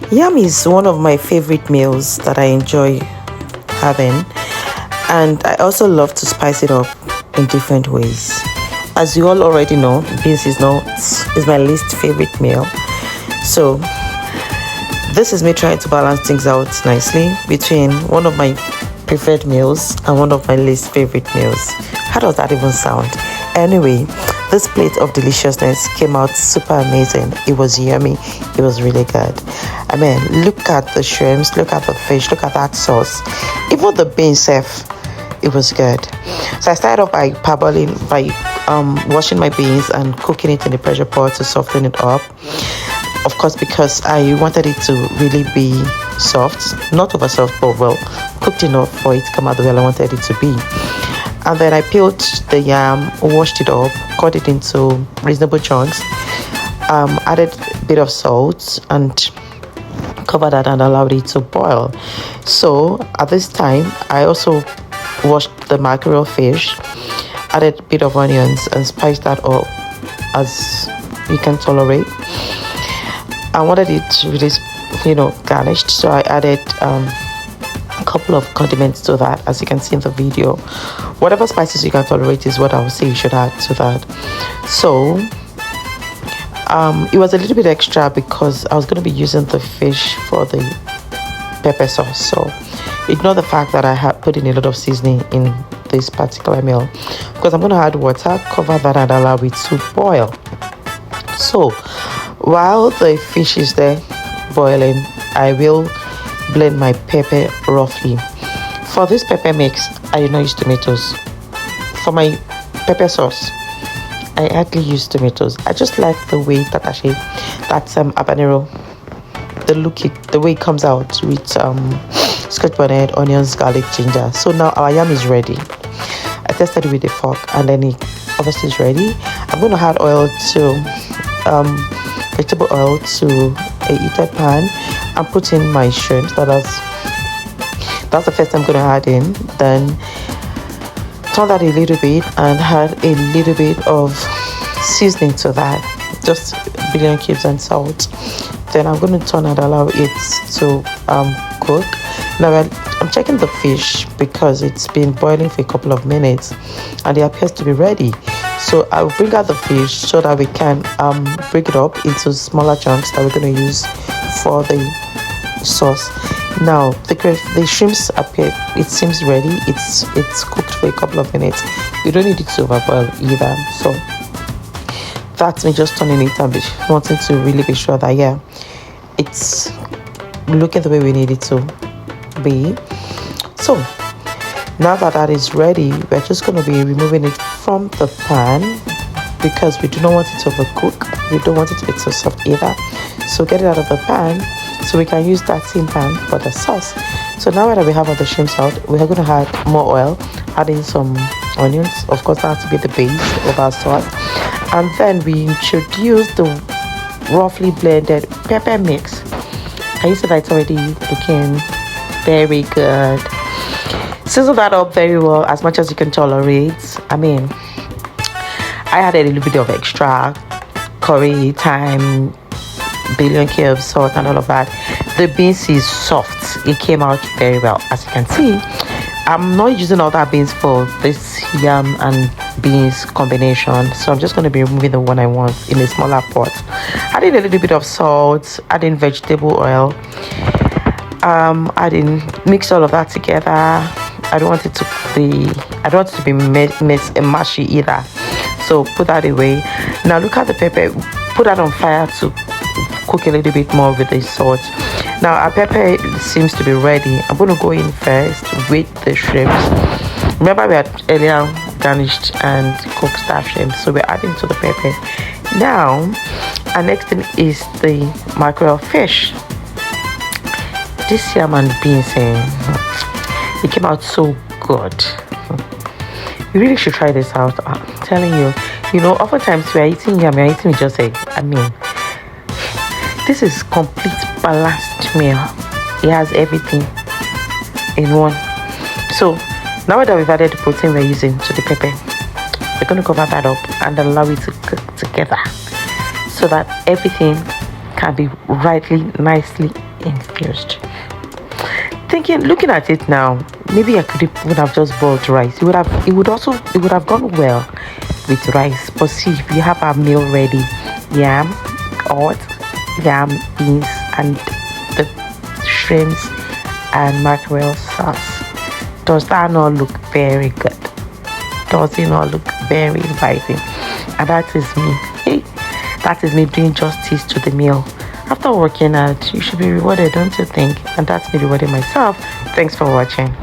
Yam is one of my favorite meals that I enjoy having, and I also love to spice it up in different ways. As you all already know, beans is my least favorite meal. So this is me trying to balance things out nicely between one of my preferred meals and one of my least favorite meals. How does that even sound? Anyway, this plate of deliciousness came out super amazing. It was yummy. It was really good. I mean, look at the shrimps, look at the fish, look at that sauce. Even the beans self, it was good. So I started off by washing my beans and cooking it in the pressure pot to soften it up. Of course, because I wanted it to really be soft, not over soft, but well, cooked enough for it to come out the way I wanted it to be. And then I peeled the yam, washed it up, cut it into reasonable chunks, added a bit of salt and covered that and allowed it to boil. So at this time, I also washed the mackerel fish, added a bit of onions and spiced that up as you can tolerate. I wanted it really, garnished, so I added a couple of condiments to that, as you can see in the video. Whatever spices you can tolerate is what I would say you should add to that. So it was a little bit extra because I was going to be using the fish for the pepper sauce. So ignore the fact that I had put in a lot of seasoning in this particular meal, because I'm going to add water, cover that and allow it to boil. So while the fish is there boiling, I will blend my pepper roughly. For this pepper mix, I did not use tomatoes. For my pepper sauce, I hardly use tomatoes. I just like the way that habanero, the way it comes out with scotch bonnet, onions, garlic, ginger. So now our yam is ready. I tested it with a fork and then it obviously is ready. I'm going to add vegetable oil to a heated pan and put in my shrimps. That's the first I'm going to add in. Then turn that a little bit and add a little bit of seasoning to that, just bouillon cubes and salt. Then I'm going to turn and allow it to cook. Now I'm checking the fish because it's been boiling for a couple of minutes and it appears to be ready. So I'll bring out the fish so that we can break it up into smaller chunks that we're going to use for the sauce. Now the shrimps appear, it seems ready. It's cooked for a couple of minutes. You don't need it to overboil either. So that's me just turning it and wanting to really be sure that it's looking the way we need it to be. So now that is ready, we're just going to be removing it from the pan because we do not want it to overcook. We don't want it to be too soft either. So get it out of the pan so we can use that same pan for the sauce. So now that we have all the shrimps out, we are going to add more oil, add in some onions. Of course, that has to be the base of our sauce. And then we introduce the roughly blended pepper mix. Can you see that it's already looking very good? Sizzle that up very well, as much as you can tolerate. I mean, I added a little bit of extra curry, thyme, bouillon cubes, salt and all of that. The beans is soft. It came out very well, as you can see. I'm not using all that beans for this yam and beans combination, so I'm just going to be removing the one I want in a smaller pot. Adding a little bit of salt, adding vegetable oil, mix all of that together. I don't want it to be mushy either, so put that away. Now look at the pepper, put that on fire to cook a little bit more with the salt. Now our pepper seems to be ready. I'm going to go in first with the shrimps. Remember we had earlier garnished and cooked stuffed shrimps, so we're adding to the pepper. Now our next thing is the mackerel fish. This yam and beans, it came out so good. You really should try this out. I'm telling you, oftentimes we are eating yam, we are eating with just egg. I mean, this is complete balanced meal. It has everything in one. So now that we've added the protein we're using to the pepper, we're going to cover that up and allow it to cook together so that everything can be nicely infused. Looking at it now, maybe I would have just boiled rice. It would have gone well with rice. But see, we have our meal ready: yam, oat, yam, beans, and the shrimps and mackerel sauce. Does that not look very good? Does it not look very inviting? And that is me. Hey, that is me doing justice to the meal. After working out, you should be rewarded, don't you think? And that's me rewarding myself. Thanks for watching.